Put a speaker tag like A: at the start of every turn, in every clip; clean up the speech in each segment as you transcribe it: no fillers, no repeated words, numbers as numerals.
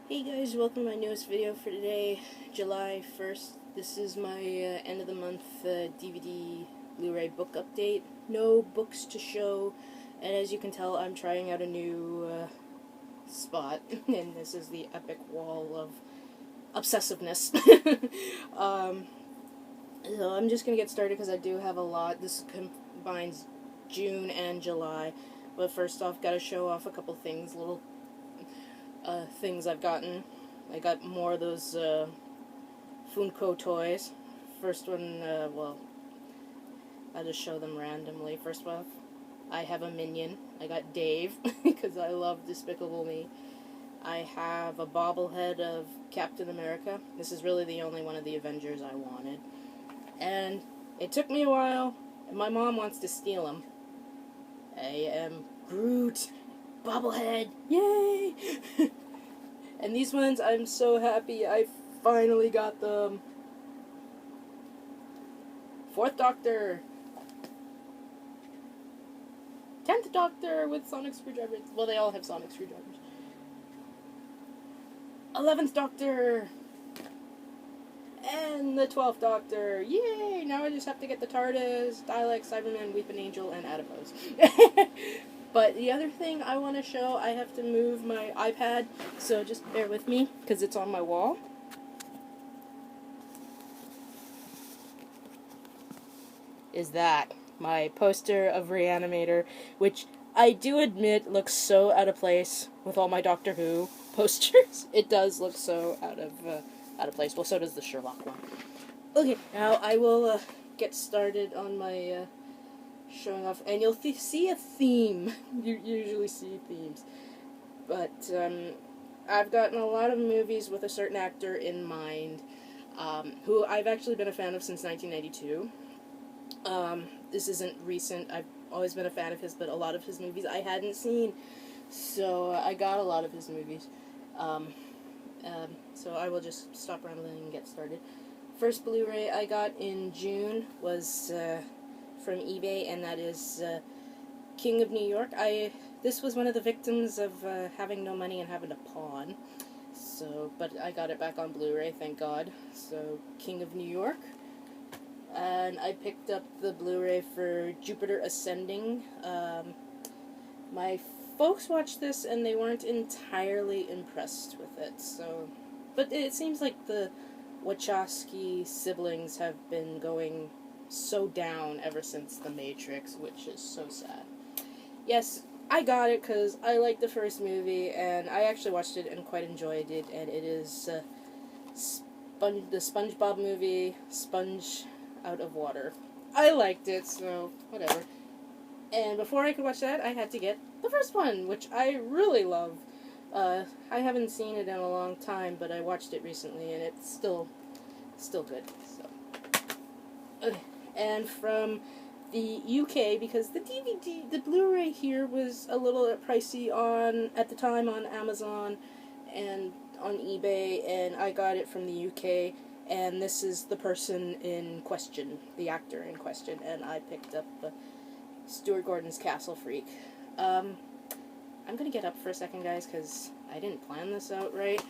A: Hey guys, welcome to my newest video for today, July 1st. This is my end of the month DVD Blu-ray book update. No books to show, and as you can tell, I'm trying out a new spot, and this is the epic wall of obsessiveness. So I'm just going to get started because I do have a lot. This combines June and July, but first off, got to show off a couple things, little things I've gotten. I got more of those Funko toys. First one, well, I'll just show them randomly. First off, I have a Minion. I got Dave, because I love Despicable Me. I have a bobblehead of Captain America. This is really the only one of the Avengers I wanted. And it took me a while, and my mom wants to steal him. I am Groot. Bobblehead, yay! And these ones, I'm so happy I finally got them. Fourth Doctor. 10th Doctor with sonic screwdrivers. Well, they all have sonic screwdrivers. 11th Doctor. And the 12th Doctor. Yay! Now I just have to get the TARDIS, Dalek, Cyberman, Weeping Angel, and Adipose. But the other thing I want to show, I have to move my iPad, so just bear with me, because it's on my wall. Is that my poster of Reanimator, which I do admit looks so out of place with all my Doctor Who posters. It does look so out of place. Well, so does the Sherlock one. Okay, now I will get started on my showing off, and you'll see a theme. You usually see themes, but I've gotten a lot of movies with a certain actor in mind, who I've actually been a fan of since 1992. This isn't recent. I've always been a fan of his, but a lot of his movies I hadn't seen, so I got a lot of his movies. So I will just stop rambling and get started. First Blu-ray I got in June was from eBay, and that is King of New York. This was one of the victims of having no money and having to pawn. So, but I got it back on Blu-ray, thank God. So, King of New York. And I picked up the Blu-ray for Jupiter Ascending. My folks watched this and they weren't entirely impressed with it. So, but it seems like the Wachowski siblings have been going so down ever since The Matrix, which is so sad. Yes, I got it because I liked the first movie, and I actually watched it and quite enjoyed it, and it is the SpongeBob movie, Sponge Out of Water. I liked it, so whatever. And before I could watch that, I had to get the first one, which I really love. I haven't seen it in a long time, but I watched it recently, and it's still good. So, okay. And from the UK, because the the Blu-ray here was a little pricey at the time on Amazon and on eBay, and I got it from the UK, and this is the person in question, the actor in question, and I picked up Stuart Gordon's Castle Freak. I'm gonna get up for a second, guys, because I didn't plan this out right.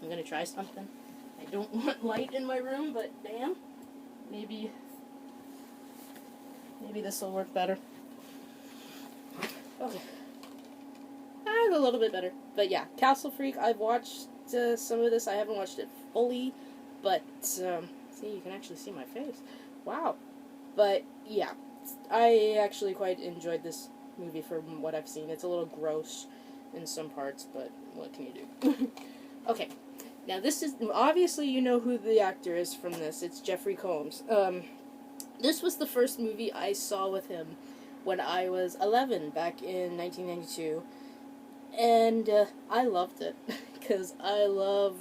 A: I'm gonna try something. I don't want light in my room, but damn, maybe this will work better. Okay. A little bit better. But yeah, Castle Freak, I've watched some of this. I haven't watched it fully, but, see, you can actually see my face. Wow. But, yeah, I actually quite enjoyed this movie from what I've seen. It's a little gross in some parts, but what can you do? Okay. Now, this is, obviously you know who the actor is from this. It's Jeffrey Combs. This was the first movie I saw with him when I was 11, back in 1992, and I loved it, because I love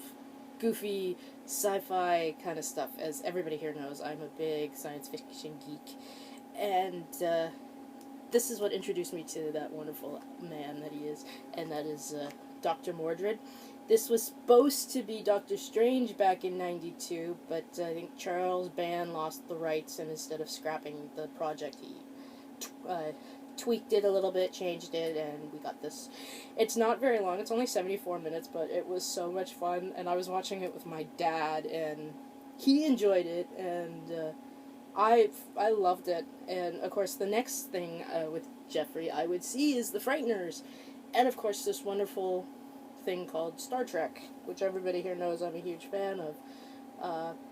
A: goofy sci-fi kind of stuff. As everybody here knows, I'm a big science fiction geek, and this is what introduced me to that wonderful man that he is, and that is Dr. Mordred. This was supposed to be Doctor Strange back in 92, but I think Charles Band lost the rights, and instead of scrapping the project, he tweaked it a little bit, changed it, and we got this. It's not very long, it's only 74 minutes, but it was so much fun, and I was watching it with my dad, and he enjoyed it, and I loved it. And of course the next thing with Jeffrey I would see is The Frighteners, and of course this wonderful thing called Star Trek, which everybody here knows I'm a huge fan of.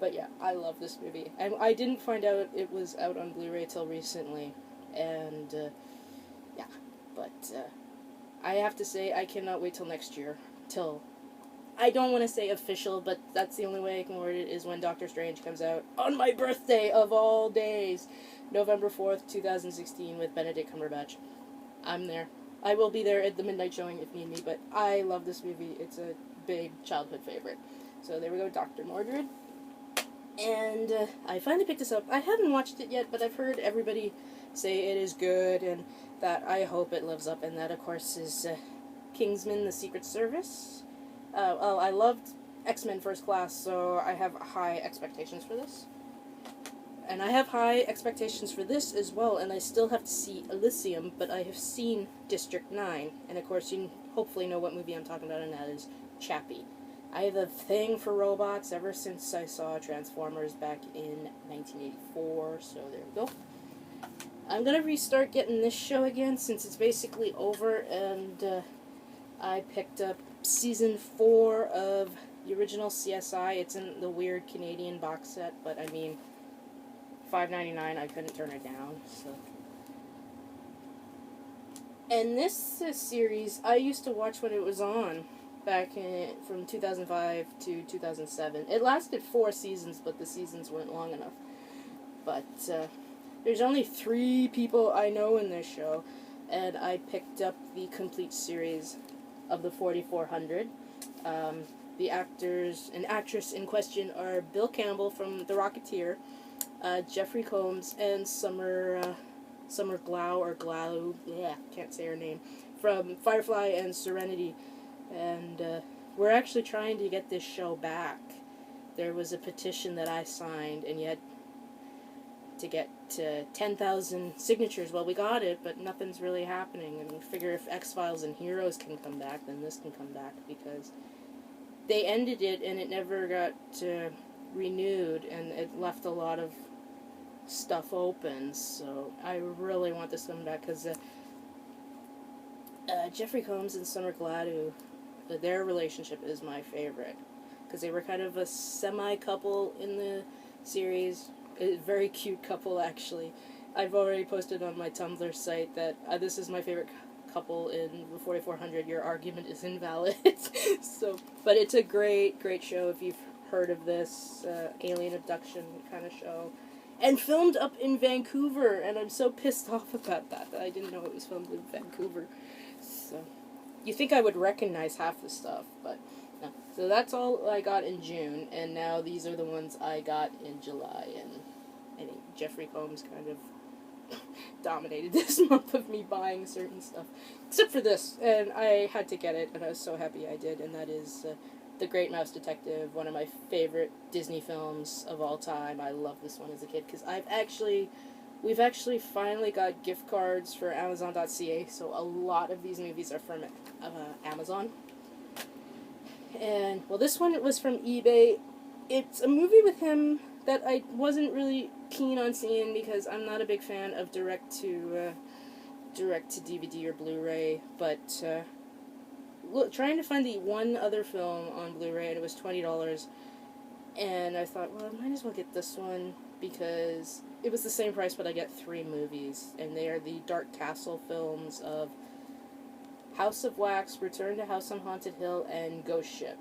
A: But yeah, I love this movie. And I didn't find out it was out on Blu-ray till recently, and yeah, but I have to say I cannot wait till next year, till, I don't want to say official, but that's the only way I can word it, is when Doctor Strange comes out on my birthday of all days, November 4th, 2016, with Benedict Cumberbatch. I'm there. I will be there at the midnight showing if need me, but I love this movie. It's a big childhood favorite. So there we go, Dr. Mordred. And I finally picked this up. I haven't watched it yet, but I've heard everybody say it is good, and that I hope it lives up, and that, of course, is Kingsman: The Secret Service. Well, I loved X-Men First Class, so I have high expectations for this. And I have high expectations for this as well, and I still have to see Elysium, but I have seen District 9, and of course you hopefully know what movie I'm talking about, and that is Chappie. I have a thing for robots ever since I saw Transformers back in 1984, so there we go. I'm gonna restart getting this show again since it's basically over, and I picked up Season 4 of the original CSI. It's in the weird Canadian box set, but I mean, $5.99, I couldn't turn it down, so. And this series, I used to watch when it was on, back in, from 2005 to 2007. It lasted 4 seasons, but the seasons weren't long enough. But, there's only 3 people I know in this show, and I picked up the complete series of the 4400. The actors and actress in question are Bill Campbell from The Rocketeer, Jeffrey Combs, and Summer Glau, yeah, can't say her name, from Firefly and Serenity. And we're actually trying to get this show back. There was a petition that I signed, and yet to get to 10,000 signatures. Well, we got it, but nothing's really happening. And we figure if X-Files and Heroes can come back, then this can come back, because they ended it and it never got renewed, and it left a lot of stuff open. So I really want this to come back, because Jeffrey Combs and Summer Glau, their relationship is my favorite, because they were kind of a semi-couple in the series. A very cute couple, actually. I've already posted on my Tumblr site that this is my favorite couple in the 4400. Your argument is invalid. So, but it's a great, great show if you've heard of this alien abduction kind of show. And filmed up in Vancouver, and I'm so pissed off about that I didn't know it was filmed in Vancouver. So, you think I would recognize half the stuff, but no. So that's all I got in June, and now these are the ones I got in July, and I think Jeffrey Combs kind of dominated this month of me buying certain stuff. Except for this, and I had to get it, and I was so happy I did, and that is The Great Mouse Detective, one of my favorite Disney films of all time. I loved this one as a kid, because we've actually finally got gift cards for Amazon.ca, so a lot of these movies are from Amazon. And, well, this one was from eBay. It's a movie with him that I wasn't really keen on seeing, because I'm not a big fan of direct to DVD or Blu-ray, but trying to find the one other film on Blu-ray, and it was $20, and I thought, well, I might as well get this one, because it was the same price, but I get 3 movies, and they are the Dark Castle films of House of Wax, Return to House on Haunted Hill, and Ghost Ship.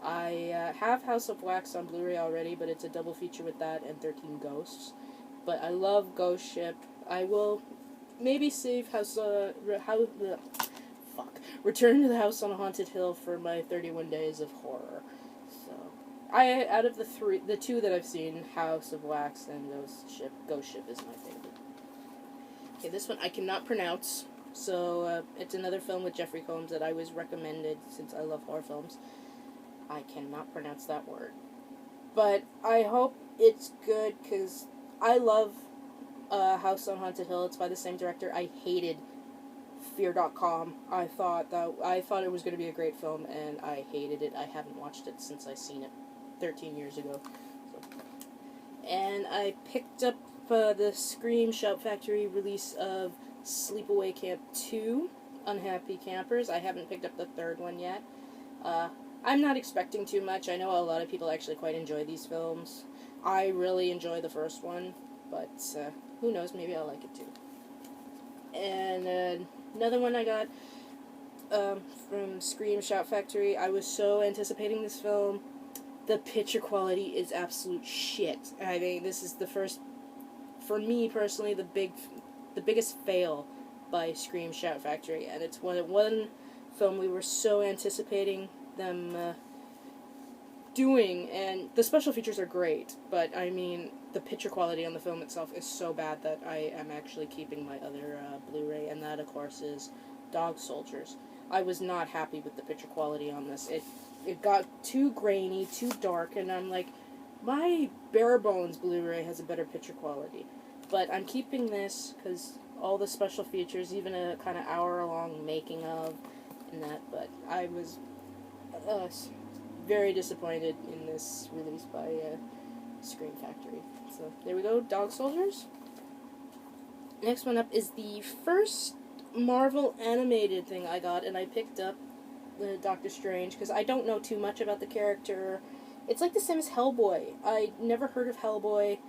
A: I have House of Wax on Blu-ray already, but it's a double feature with that and 13 Ghosts. But I love Ghost Ship. I will maybe save Return to the House on Haunted Hill for my 31 Days of Horror. So, out of the 2 that I've seen, House of Wax and Ghost Ship is my favorite. Okay, this one I cannot pronounce. So, it's another film with Jeffrey Combs that I was recommended since I love horror films. I cannot pronounce that word. But I hope it's good, because I love House on Haunted Hill. It's by the same director. I hated Fear.com. I thought it was going to be a great film, and I hated it. I haven't watched it since I seen it 13 years ago. So. And I picked up the Scream Shout Factory release of Sleepaway Camp 2, Unhappy Campers. I haven't picked up the third one yet. I'm not expecting too much. I know a lot of people actually quite enjoy these films. I really enjoy the first one, but who knows, maybe I'll like it too. And another one I got from Scream Shout Factory. I was so anticipating this film. The picture quality is absolute shit. I mean, this is the first, for me personally, the biggest fail by Scream Shout Factory, and it's one film we were so anticipating them doing, and the special features are great, but I mean, the picture quality on the film itself is so bad that I am actually keeping my other Blu-ray, and that, of course, is Dog Soldiers. I was not happy with the picture quality on this. It got too grainy, too dark, and I'm like, my bare bones Blu-ray has a better picture quality. But I'm keeping this because all the special features, even a kind of hour-long making of, and that, but I was very disappointed in this release by Scream Factory. So there we go, Dog Soldiers. Next one up is the first Marvel animated thing I got, and I picked up the Doctor Strange because I don't know too much about the character. It's like the same as Hellboy. I never heard of Hellboy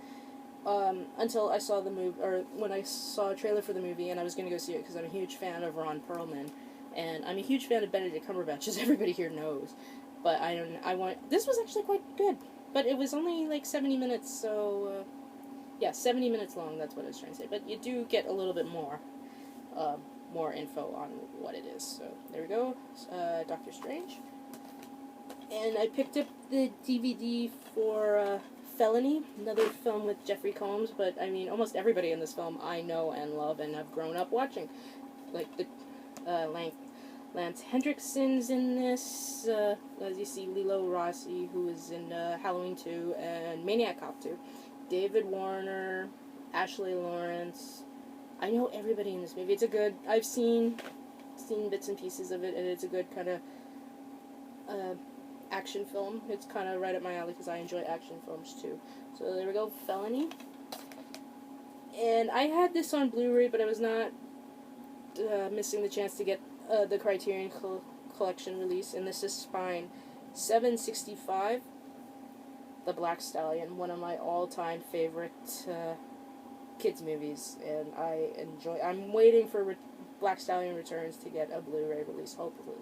A: until I saw the movie, or when I saw a trailer for the movie, and I was going to go see it because I'm a huge fan of Ron Perlman, and I'm a huge fan of Benedict Cumberbatch, as everybody here knows. But this was actually quite good, but it was only like 70 minutes, so, yeah, 70 minutes long, that's what I was trying to say, but you do get a little bit more info on what it is, so there we go, Doctor Strange. And I picked up the DVD for Felony, another film with Jeffrey Combs, but I mean, almost everybody in this film I know and love and have grown up watching. Like the Lance Hendrickson's in this, as you see, Lilo Rossi, who is in Halloween 2 and Maniac Cop 2, David Warner, Ashley Lawrence. I know everybody in this movie. It's a good, I've seen bits and pieces of it, and it's a good kind of action film. It's kind of right up my alley because I enjoy action films too. So there we go, Felony. And I had this on Blu-ray, but I was not missing the chance to get the Criterion Collection release, and this is Spine 765, The Black Stallion, one of my all-time favorite kids movies, and I'm waiting for Black Stallion Returns to get a Blu-ray release, hopefully.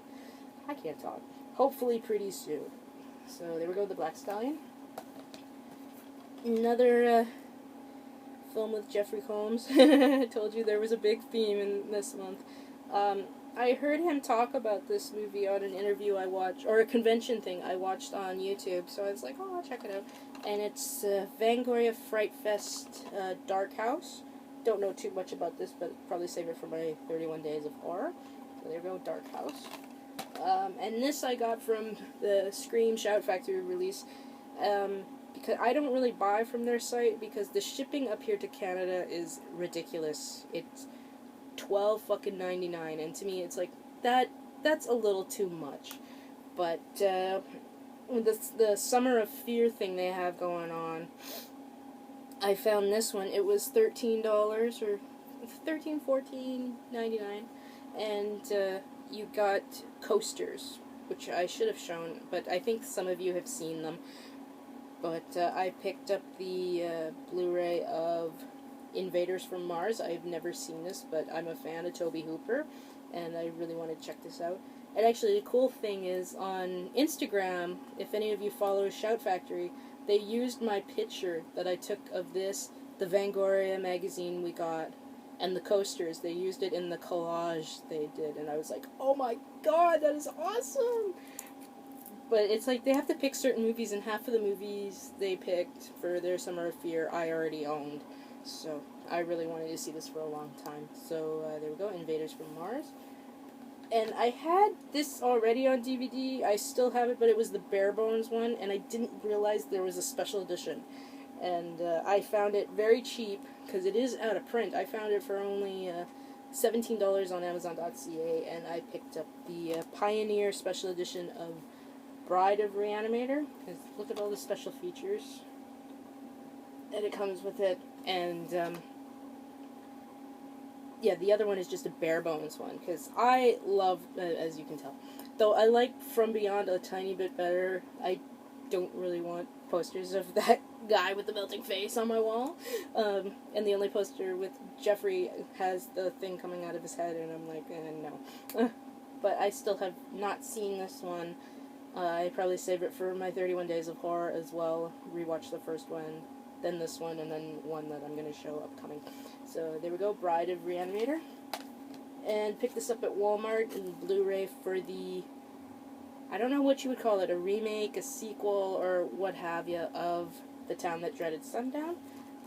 A: I can't talk. Hopefully pretty soon. So there we go, The Black Stallion. Another film with Jeffrey Combs. I told you there was a big theme in this month. I heard him talk about this movie on an interview I watched, or a convention thing I watched on YouTube, so I was like, oh, I'll check it out. And it's Fangoria Fright Fest Dark House. Don't know too much about this, but probably save it for my 31 Days of Horror. So there we go, Dark House. And this I got from the Scream Shout Factory release, because I don't really buy from their site, because the shipping up here to Canada is ridiculous. It's $12.99, and to me it's like, that's a little too much. But the Summer of Fear thing they have going on, I found this one. It was $13 or $14.99, and you got coasters, which I should have shown, but I think some of you have seen them. But I picked up the Blu-ray of Invaders from Mars. I've never seen this, but I'm a fan of Tobe Hooper, and I really want to check this out. And actually, the cool thing is, on Instagram, if any of you follow Shout Factory, they used my picture that I took of this, the Fangoria magazine we got, and the coasters. They used it in the collage they did, and I was like, oh my god, that is awesome! But it's like, they have to pick certain movies, and half of the movies they picked for their Summer of Fear I already owned. So, I really wanted to see this for a long time. So, there we go, Invaders from Mars. And I had this already on DVD. I still have it, but it was the bare bones one, and I didn't realize there was a special edition. and I found it very cheap because it is out of print. I found it for only $17 on Amazon.ca, and I picked up the Pioneer Special Edition of Bride of Reanimator. Because look at all the special features that it comes with it, and yeah, the other one is just a bare bones one, because I love, as you can tell, though I like From Beyond a tiny bit better. I don't really want posters of that guy with the melting face on my wall, and the only poster with Jeffrey has the thing coming out of his head, and I'm like, no. But I still have not seen this one. I probably save it for my 31 Days of Horror as well, rewatch the first one, then this one, and then one that I'm going to show upcoming. So there we go, Bride of Reanimator. And picked this up at Walmart in Blu-ray for the, I don't know what you would call it, a remake, a sequel, or what have you, of The Town That Dreaded Sundown.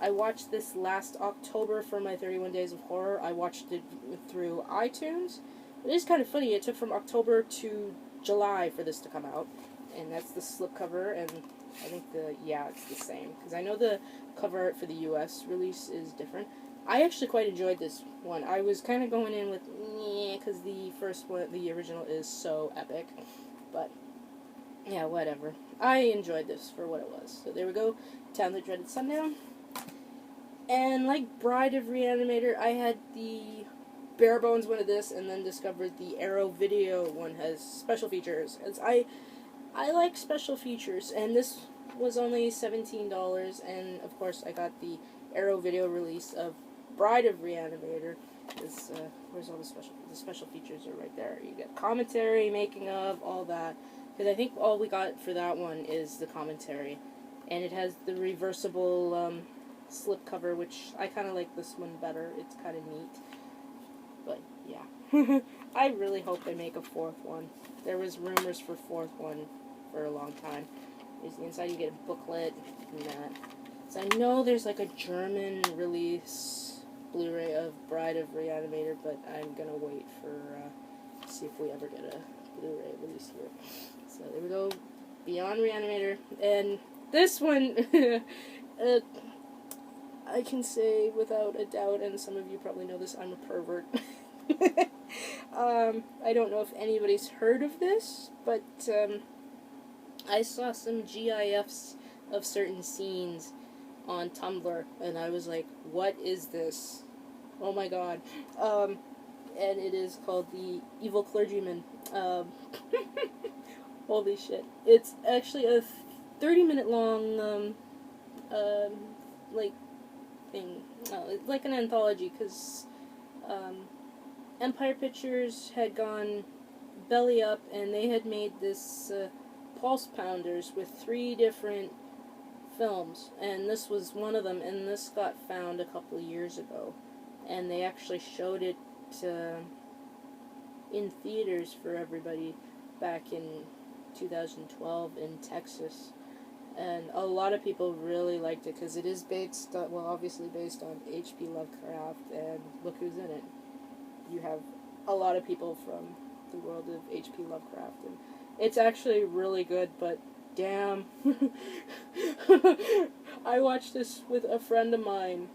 A: I watched this last October for my 31 Days of Horror. I watched it through iTunes. It is kind of funny, it took from October to July for this to come out. And that's the slipcover, and I think it's the same. Because I know the cover art for the US release is different. I actually quite enjoyed this one. I was kind of going in with, because the first one, the original, is so epic. But, yeah, whatever. I enjoyed this for what it was. So there we go, Town That Dreaded Sundown. And like Bride of Reanimator, I had the bare bones one of this, and then discovered the Arrow Video one has special features. As I like special features, and this was only $17, and of course I got the Arrow Video release of Bride of Reanimator. This, where's all the special features are right there. You get commentary, making of, all that. Because I think all we got for that one is the commentary. And it has the reversible slipcover, which I kind of like this one better. It's kind of neat. But, yeah. I really hope they make a fourth one. There was rumors for fourth one for a long time. There's the inside, you get a booklet and that. So I know there's like a German release Blu-ray of Bride of Reanimator, but I'm gonna wait for see if we ever get a Blu-ray release here. So there we go, Beyond Reanimator, and this one I can say without a doubt, and some of you probably know this, I'm a pervert. I don't know if anybody's heard of this, but I saw some GIFs of certain scenes on Tumblr, and I was like, what is this? Oh my god. And it is called The Evil Clergyman. Holy shit. It's actually a 30-minute long, like, thing. Like an anthology, because, Empire Pictures had gone belly up, and they had made this, Pulse Pounders with 3 different films, and this was one of them, and this got found a couple of years ago, and they actually showed it in theaters for everybody back in 2012 in Texas, and a lot of people really liked it because it is based on, well, obviously based on H.P. Lovecraft, and look who's in it. You have a lot of people from the world of H.P. Lovecraft, and it's actually really good, but damn. I watched this with a friend of mine,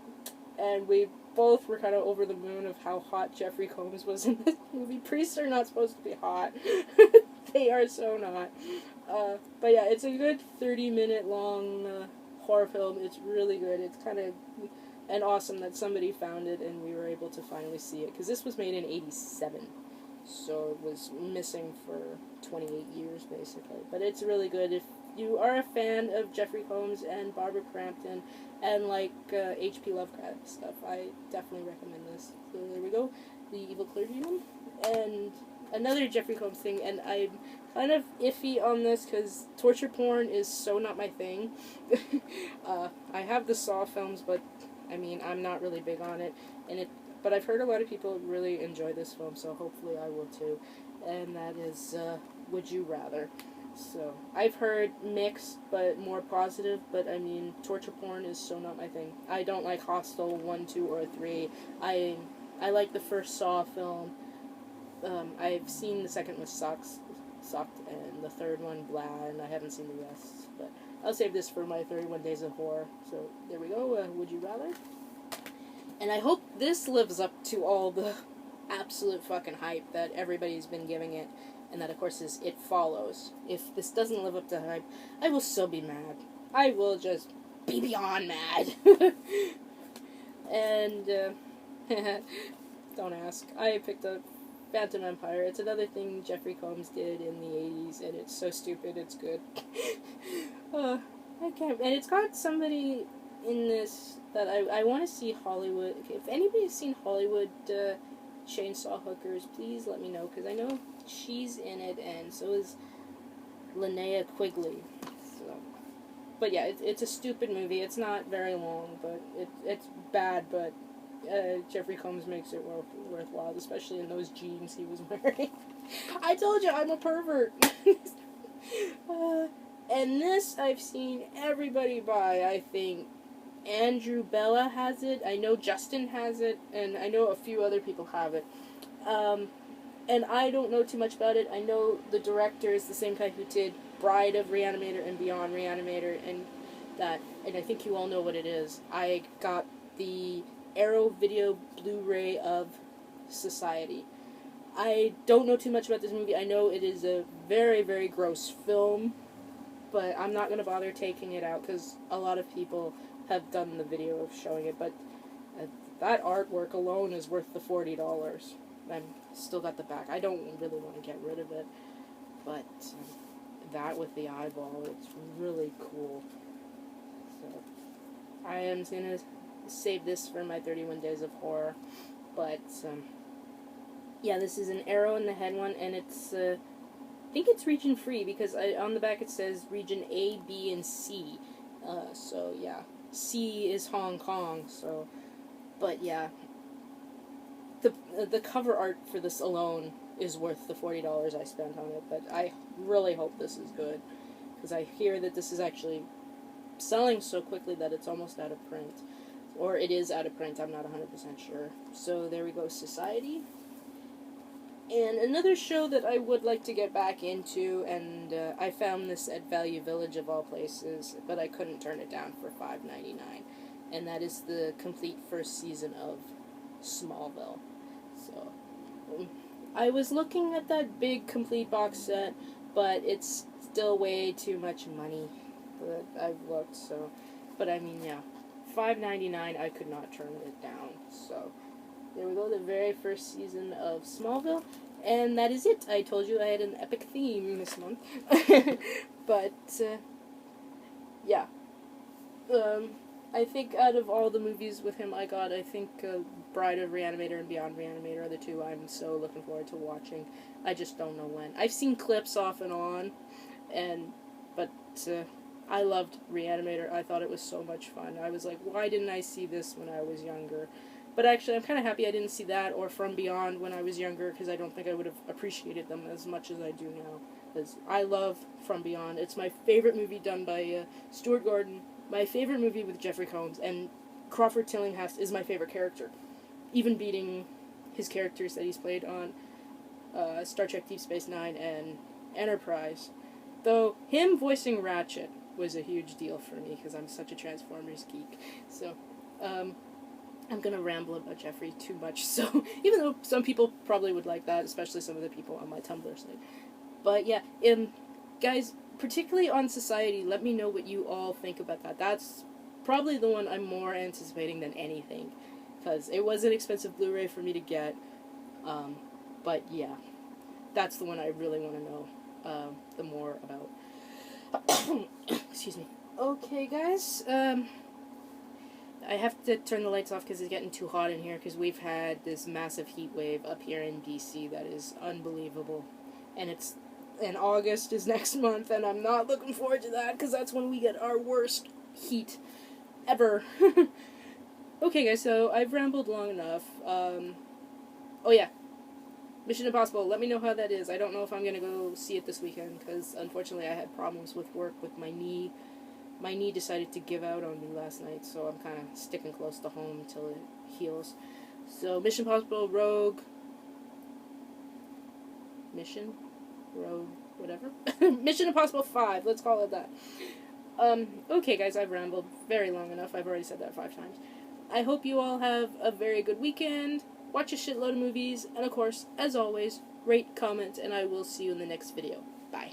A: and we both were kind of over the moon of how hot Jeffrey Combs was in this movie. Priests are not supposed to be hot. They are so not. But yeah, it's a good 30-minute long horror film. It's really good. It's kind of and awesome that somebody found it and we were able to finally see it, because this was made in '87. So it was missing for 28 years, basically. But it's really good. If you are a fan of Jeffrey Combs and Barbara Crampton and like H.P. Lovecraft stuff, I definitely recommend this. So there we go, The Evil Clergyman. And another Jeffrey Combs thing, and I'm kind of iffy on this because torture porn is so not my thing. I have the Saw films, but I mean, I'm not really big on it, but I've heard a lot of people really enjoy this film, so hopefully I will too. And that is Would You Rather. So, I've heard mixed, but more positive, but I mean, torture porn is so not my thing. I don't like Hostel 1, 2, or 3. I like the first Saw film. I've seen the second, which sucks. sucked, and the third one, blah, and I haven't seen the rest. But I'll save this for my 31 Days of Horror. So there we go. Would you rather? And I hope this lives up to all the absolute fucking hype that everybody's been giving it, and that, of course, is It Follows. If this doesn't live up to hype, I will so be mad. I will just be beyond mad. And, don't ask. I picked up Phantom Empire. It's another thing Jeffrey Combs did in the 80s, and it's so stupid, it's good. I can't, and it's got somebody in this that I want to see Hollywood. If anybody's seen Hollywood Chainsaw Hookers, please let me know, because I know she's in it, and so is Linnea Quigley. So, but yeah, it's a stupid movie. It's not very long, but it's bad, but Jeffrey Combs makes it worthwhile, especially in those jeans he was wearing. I told you, I'm a pervert. And this I've seen everybody buy. I think Andrew Bella has it, I know Justin has it, and I know a few other people have it. And I don't know too much about it. I know the director is the same guy who did Bride of Reanimator and Beyond Reanimator, and I think you all know what it is. I got the Arrow Video Blu-ray of Society. I don't know too much about this movie. I know it is a very, very gross film, but I'm not going to bother taking it out because a lot of people have done the video of showing it, but that artwork alone is worth the $40. I've still got the back. I don't really want to get rid of it, but that with the eyeball, it's really cool. So I am going to save this for my 31 Days of Horror, but yeah, this is an arrow in the head one, and it's I think it's region free because on the back it says region A, B, and C. So yeah, C is Hong Kong. So, but yeah, the cover art for this alone is worth the $40 I spent on it. But I really hope this is good because I hear that this is actually selling so quickly that it's almost out of print, or it is out of print. I'm not 100% sure. So there we go, Society. And another show that I would like to get back into, and I found this at Value Village of all places, but I couldn't turn it down for $5.99, and that is the complete first season of Smallville. So, I was looking at that big complete box set, but it's still way too much money that I've looked, so, but I mean, yeah, $5.99, I could not turn it down, so there we go, the very first season of Smallville, and that is it. I told you I had an epic theme this month, but, yeah, I think out of all the movies with him I think Bride of Reanimator and Beyond Reanimator are the two I'm so looking forward to watching. I just don't know when. I've seen clips off and on, but I loved Reanimator. I thought it was so much fun. I was like, why didn't I see this when I was younger? But actually, I'm kind of happy I didn't see that or From Beyond when I was younger, because I don't think I would have appreciated them as much as I do now. Because I love From Beyond. It's my favorite movie done by Stuart Gordon, my favorite movie with Jeffrey Combs, and Crawford Tillinghast is my favorite character, even beating his characters that he's played on Star Trek Deep Space Nine and Enterprise. Though him voicing Ratchet was a huge deal for me, because I'm such a Transformers geek. So, I'm going to ramble about Jeffrey too much, so even though some people probably would like that, especially some of the people on my Tumblr site. But yeah, guys, particularly on Society, let me know what you all think about that. That's probably the one I'm more anticipating than anything, because it was an expensive Blu-ray for me to get, but yeah, that's the one I really want to know the more about. Excuse me. Okay, guys, I have to turn the lights off because it's getting too hot in here, because we've had this massive heat wave up here in BC that is unbelievable. And August is next month, and I'm not looking forward to that, because that's when we get our worst heat ever. Okay, guys, so I've rambled long enough. Oh yeah, Mission Impossible, let me know how that is. I don't know if I'm going to go see it this weekend, because unfortunately I had problems with work with my knee. My knee decided to give out on me last night, so I'm kind of sticking close to home until it heals. So, Mission Impossible, Rogue whatever. Mission Impossible 5, let's call it that. Okay, guys, I've rambled very long enough. I've already said that 5 times. I hope you all have a very good weekend. Watch a shitload of movies. And, of course, as always, rate, comment, and I will see you in the next video. Bye.